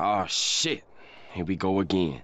Oh shit, here we go again.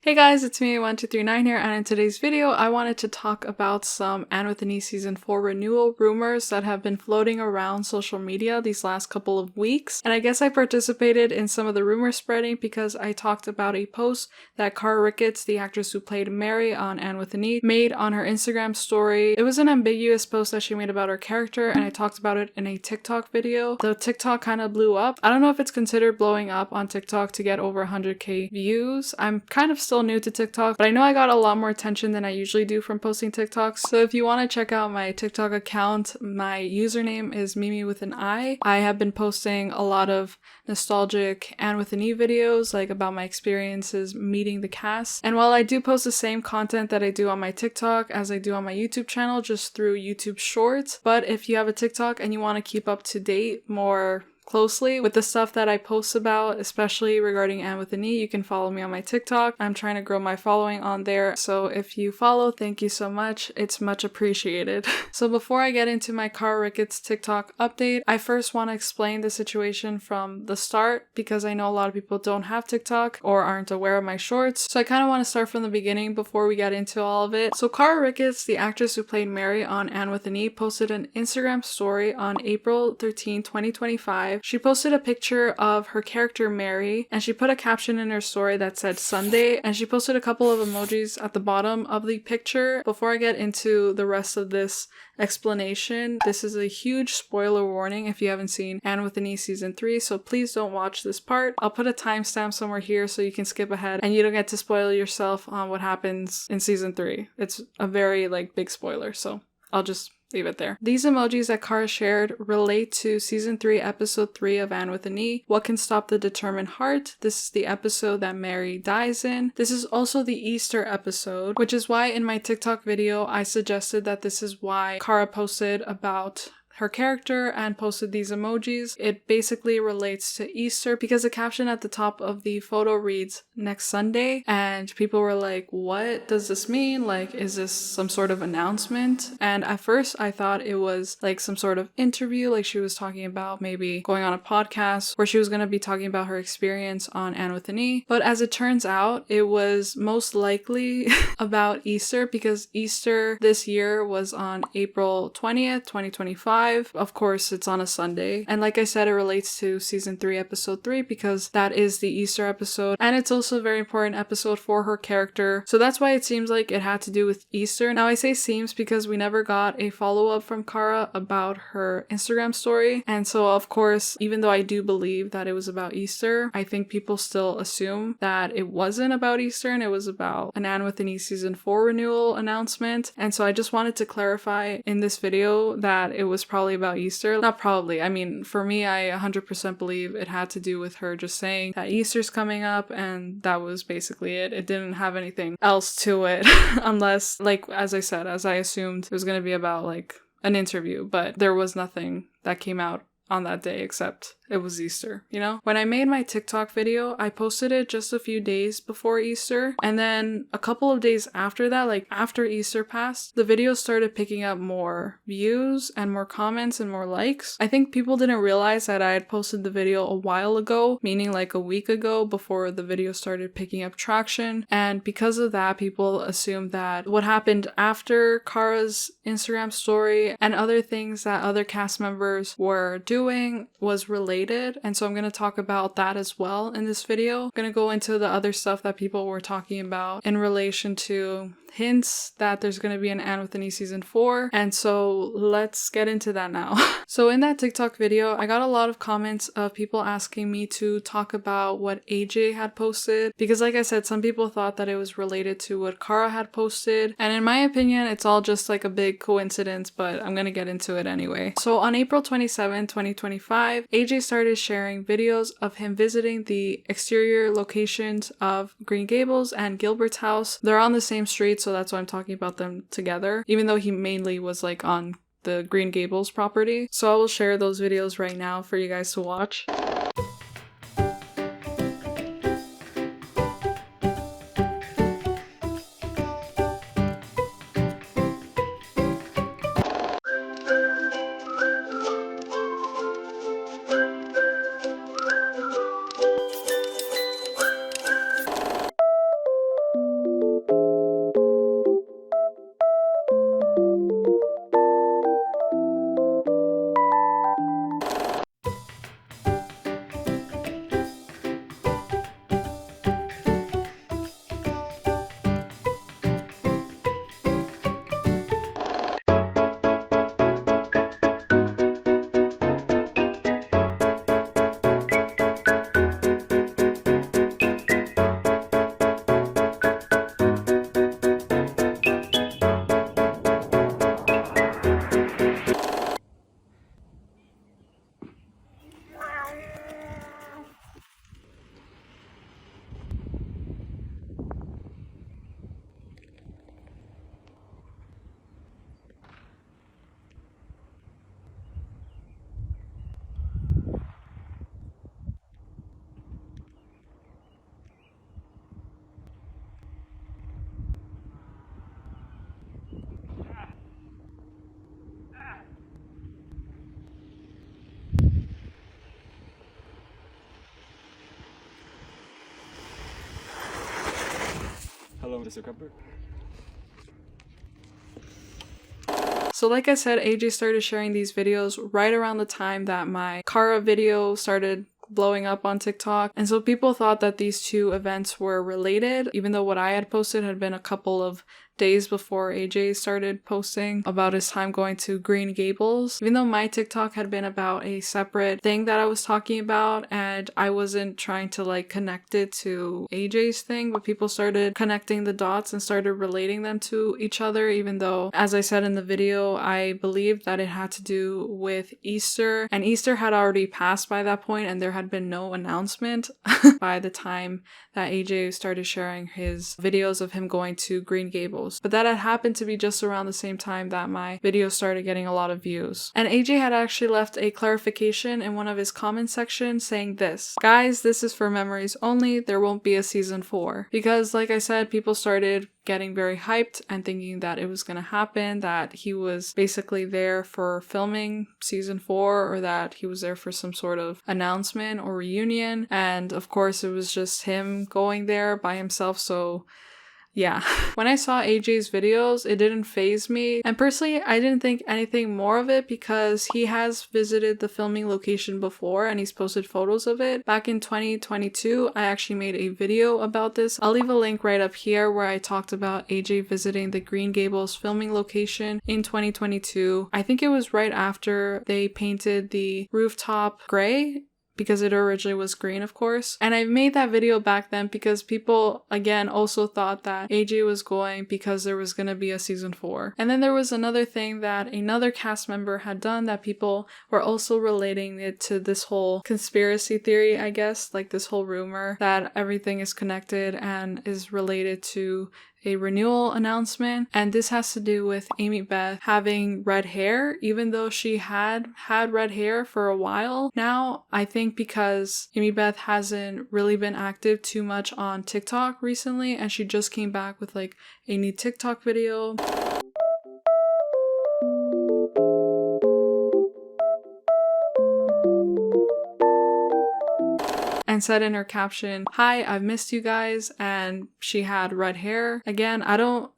Hey guys, it's me, 1239 here, and in today's video, I wanted to talk about some &WITHANI Season 4 renewal rumors that have been floating around social media these last couple of weeks. And I guess I participated in some of the rumor spreading because I talked about a post that CARA Ricketts, the actress who played Mary on &WITHANI, made on her Instagram story. It was an ambiguous post that she made about her character, and I talked about it in a TikTok video. The TikTok kind of blew up. I don't know if it's considered blowing up on TikTok to get over 100k views. I'm kind of still new to TikTok, but I know I got a lot more attention than I usually do from posting TikToks. So if you want to check out my TikTok account, my username is mimiwithani. I have been posting a lot of nostalgic &WITHANI videos, like about my experiences meeting the cast. And while I do post the same content that I do on my TikTok as I do on my YouTube channel, just through YouTube Shorts, but if you have a TikTok and you want to keep up to date more closely with the stuff that I post about, especially regarding &WITHANI, you can follow me on my TikTok. I'm trying to grow my following on there, so if you follow, thank you so much. It's much appreciated. So before I get into my CARA Ricketts TikTok update, I first want to explain the situation from the start because I know a lot of people don't have TikTok or aren't aware of my shorts. So I kind of want to start from the beginning before we get into all of it. So CARA Ricketts, the actress who played Mary on &WITHANI, posted an Instagram story on April 13, 2025. She posted a picture of her character Mary, and she put a caption in her story that said Sunday, and she posted a couple of emojis at the bottom of the picture. Before I get into the rest of this explanation, this is a huge spoiler warning if you haven't seen &WITHANI Season 3, so please don't watch this part. I'll put a timestamp somewhere here so you can skip ahead and you don't get to spoil yourself on what happens in Season 3. It's a very big spoiler, so I'll just leave it there. These emojis that CARA shared relate to Season 3, Episode 3 of &WITHANI, What Can Stop the Determined Heart. This is the episode that Mary dies in. This is also the Easter episode, which is why in my TikTok video I suggested that this is why CARA posted about her character and posted these emojis. It basically relates to Easter because the caption at the top of the photo reads next Sunday, and people were like, what does this mean? Is this some sort of announcement? And at first I thought it was some sort of interview, she was talking about maybe going on a podcast where she was going to be talking about her experience on &WITHANI. But as it turns out, it was most likely about Easter because Easter this year was on April 20th, 2025. Of course, it's on a Sunday. And like I said, it relates to Season 3, Episode 3 because that is the Easter episode. And it's also a very important episode for her character. So that's why it seems like it had to do with Easter. Now I say seems because we never got a follow-up from CARA about her Instagram story. And so of course, even though I do believe that it was about Easter, I think people still assume that it wasn't about Easter and it was about an &WITHANI Season 4 renewal announcement. And so I just wanted to clarify in this video that it was probably about Easter. Not probably, I mean, for me, I 100% believe it had to do with her just saying that Easter's coming up, and that was basically it. It didn't have anything else to it unless, as I said, as I assumed, it was going to be about an interview, but there was nothing that came out on that day except it was Easter, you know? When I made my TikTok video, I posted it just a few days before Easter, and then a couple of days after that, after Easter passed, the video started picking up more views and more comments and more likes. I think people didn't realize that I had posted the video a while ago, meaning a week ago before the video started picking up traction, and because of that, people assumed that what happened after CARA's Instagram story and other things that other cast members were doing was related. And so I'm going to talk about that as well in this video. I'm going to go into the other stuff that people were talking about in relation to hints that there's going to be an &WITHANI Season 4. And so let's get into that now. So in that TikTok video, I got a lot of comments of people asking me to talk about what AJ had posted. Because like I said, some people thought that it was related to what CARA had posted. And in my opinion, it's all just a big coincidence, but I'm going to get into it anyway. So on April 27, 2025, AJ started sharing videos of him visiting the exterior locations of Green Gables and Gilbert's house. They're on the same street, so that's why I'm talking about them together, even though he mainly was on the Green Gables property. So I will share those videos right now for you guys to watch. over the cupboard. So like I said, AJ started sharing these videos right around the time that my CARA video started blowing up on TikTok. And so people thought that these two events were related, even though what I had posted had been a couple of days before AJ started posting about his time going to Green Gables. Even though my TikTok had been about a separate thing that I was talking about and I wasn't trying to like connect it to AJ's thing, but people started connecting the dots and started relating them to each other, even though, as I said in the video, I believed that it had to do with Easter, and Easter had already passed by that point and there had been no announcement by the time that AJ started sharing his videos of him going to Green Gables. But that had happened to be just around the same time that my video started getting a lot of views. And AJ had actually left a clarification in one of his comment sections saying this: "Guys, this is for memories only, there won't be a season 4. Because like I said, people started getting very hyped and thinking that it was going to happen, that he was basically there for filming season 4 or that he was there for some sort of announcement or reunion. And of course it was just him going there by himself, so yeah." When I saw AJ's videos, it didn't faze me. And personally, I didn't think anything more of it because he has visited the filming location before and he's posted photos of it. Back in 2022, I actually made a video about this. I'll leave a link right up here where I talked about AJ visiting the Green Gables filming location in 2022. I think it was right after they painted the rooftop gray, because it originally was green, of course. And I made that video back then because people, again, also thought that AJ was going because there was going to be a season 4. And then there was another thing that another cast member had done that people were also relating it to this whole conspiracy theory, I guess, like this whole rumor that everything is connected and is related to a renewal announcement. And this has to do with AMYBETH having red hair, even though she had red hair for a while now. I think because AMYBETH hasn't really been active too much on TikTok recently, and she just came back with like a new TikTok video. And said in her caption, "Hi, I've missed you guys," and she had red hair. Again,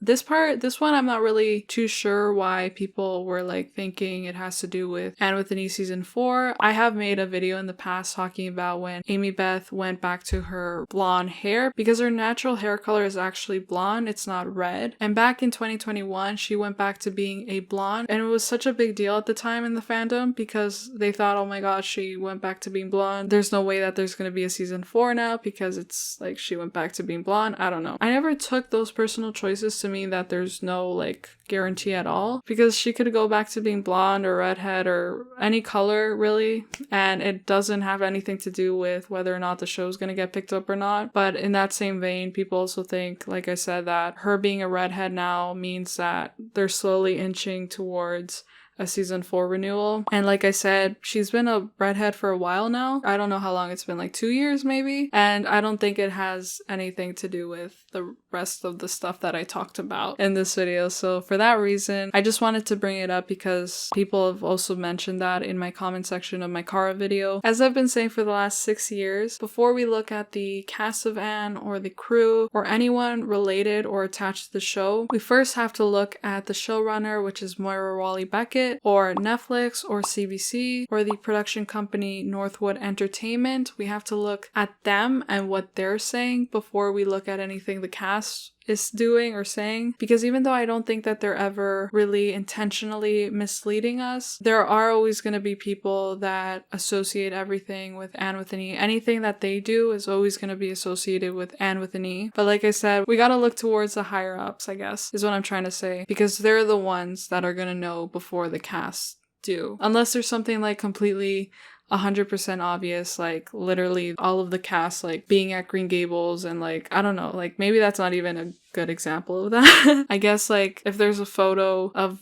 this one I'm not really too sure why people were like thinking it has to do with Annewithane season 4. I have made a video in the past talking about when AMYBETH went back to her blonde hair, because her natural hair color is actually blonde, it's not red. And back in 2021, she went back to being a blonde, and it was such a big deal at the time in the fandom because they thought, oh my gosh, she went back to being blonde. There's no way that there's gonna be a season 4 now because it's like she went back to being blonde. I don't know. I never took those personal choices to mean that there's no like guarantee at all, because she could go back to being blonde or redhead or any color really, and it doesn't have anything to do with whether or not the show's gonna get picked up or not. But in that same vein, people also think, like I said, that her being a redhead now means that they're slowly inching towards a season 4 renewal. And like I said, she's been a redhead for a while now. I don't know how long it's been, like 2 years maybe. And I don't think it has anything to do with the rest of the stuff that I talked about in this video. So for that reason, I just wanted to bring it up because people have also mentioned that in my comment section of my CARA video. As I've been saying for the last 6 years, before we look at the cast of Anne or the crew or anyone related or attached to the show, we first have to look at the showrunner, which is Moira Walley-Beckett, or Netflix or CBC or the production company Northwood Entertainment. We have to look at them and what they're saying before we look at anything the cast is doing or saying, because even though I don't think that they're ever really intentionally misleading us, there are always going to be people that associate everything with Annewithane. Anything that they do is always going to be associated with Annewithane. But like I said, we got to look towards the higher ups, I guess, is what I'm trying to say, because they're the ones that are going to know before the cast do. Unless there's something like completely 100% obvious, like literally all of the cast like being at Green Gables and like, I don't know, like maybe that's not even a good example of that. I guess like if there's a photo of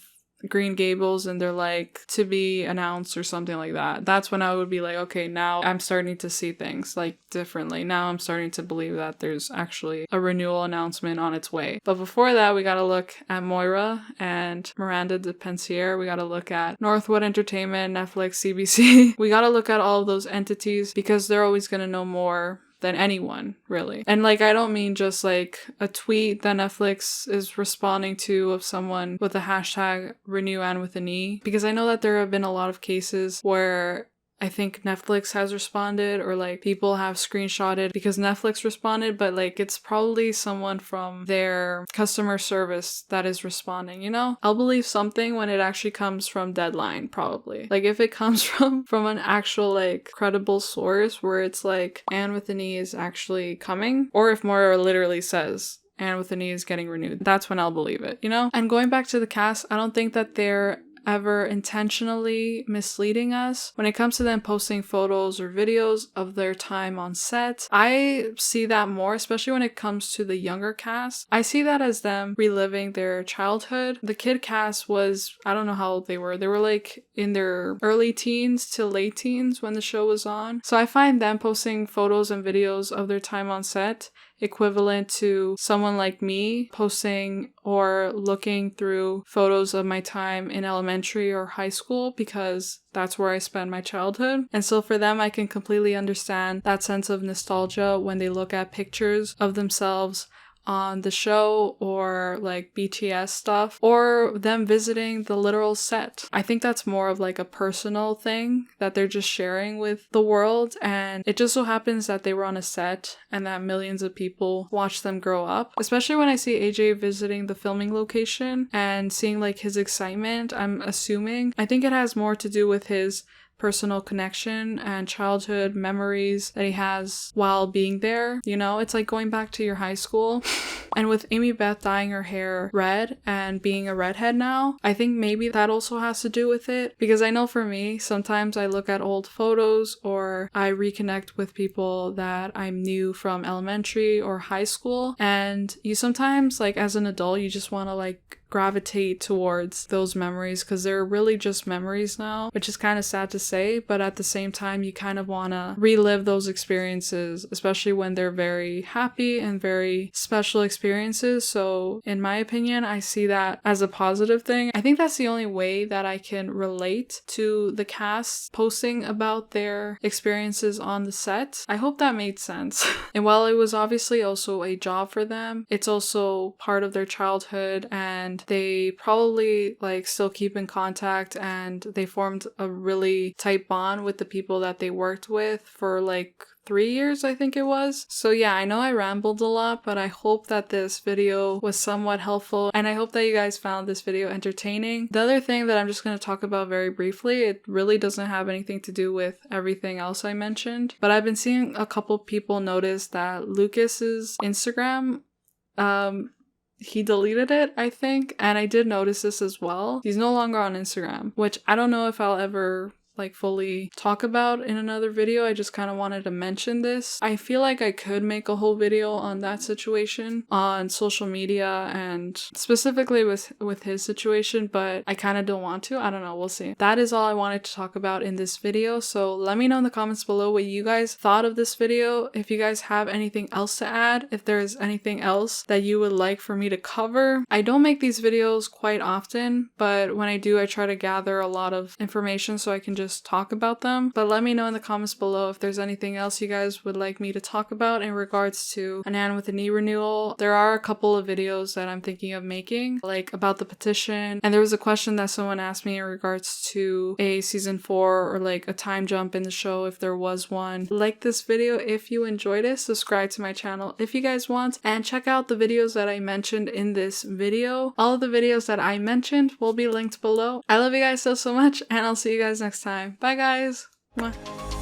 Green Gables and they're like to be announced or something like that, that's when I would be like, okay, now I'm starting to see things like differently. Now I'm starting to believe that there's actually a renewal announcement on its way. But before that, we gotta look at Moira and Miranda de Pensier. We gotta look at Northwood Entertainment, Netflix, CBC. We gotta look at all of those entities because they're always gonna know more than anyone, really. And like, I don't mean just like a tweet that Netflix is responding to of someone with the hashtag renew annewithani, because I know that there have been a lot of cases where I think Netflix has responded, or like people have screenshotted because Netflix responded, but like it's probably someone from their customer service that is responding, you know? I'll believe something when it actually comes from Deadline, probably. Like if it comes from an actual like credible source where it's like annewithani is actually coming, or if Moira literally says annewithani is getting renewed, that's when I'll believe it, you know? And going back to the cast, I don't think that they're ever intentionally misleading us when it comes to them posting photos or videos of their time on set. I see that more, especially when it comes to the younger cast. I see that as them reliving their childhood. The kid cast was, I don't know how old they were like in their early teens to late teens when the show was on. So I find them posting photos and videos of their time on set equivalent to someone like me posting or looking through photos of my time in elementary or high school, because that's where I spent my childhood. And so for them, I can completely understand that sense of nostalgia when they look at pictures of themselves on the show or like BTS stuff, or them visiting the literal set. I think that's more of like a personal thing that they're just sharing with the world, and it just so happens that they were on a set and that millions of people watched them grow up. Especially when I see AJ visiting the filming location and seeing like his excitement, I think it has more to do with his personal connection and childhood memories that he has while being there. You know, it's like going back to your high school. And with AMYBETH dyeing her hair red and being a redhead now, I think maybe that also has to do with it. Because I know for me, sometimes I look at old photos or I reconnect with people that I knew from elementary or high school. And you sometimes, like as an adult, you just want to like gravitate towards those memories because they're really just memories now, which is kind of sad to say, but at the same time you kind of want to relive those experiences, especially when they're very happy and very special experiences. So in my opinion, I see that as a positive thing. I think that's the only way that I can relate to the cast posting about their experiences on the set. I hope that made sense. And while it was obviously also a job for them, it's also part of their childhood, and they probably like still keep in contact, and they formed a really tight bond with the people that they worked with for like 3 years, I think it was. So yeah, I know I rambled a lot, but I hope that this video was somewhat helpful, and I hope that you guys found this video entertaining. The other thing that I'm just going to talk about very briefly, it really doesn't have anything to do with everything else I mentioned, but I've been seeing a couple people notice that Lucas's Instagram, he deleted it, I think, and I did notice this as well. He's no longer on Instagram, which I don't know if I'll ever like fully talk about in another video. I just kind of wanted to mention this. I feel like I could make a whole video on that situation on social media and specifically with his situation, but I kind of don't want to. I don't know, we'll see. That is all I wanted to talk about in this video, so let me know in the comments below what you guys thought of this video. If you guys have anything else to add, if there's anything else that you would like for me to cover. I don't make these videos quite often, but when I do, I try to gather a lot of information so I can just talk about them. But let me know in the comments below if there's anything else you guys would like me to talk about in regards to an annewithani renewal. There are a couple of videos that I'm thinking of making, like about the petition, and there was a question that someone asked me in regards to a season 4 or like a time jump in the show if there was one. Like this video if you enjoyed it, subscribe to my channel if you guys want, and check out the videos that I mentioned in this video. All of the videos that I mentioned will be linked below. I love you guys so much, and I'll see you guys next time. Bye guys! Mwah.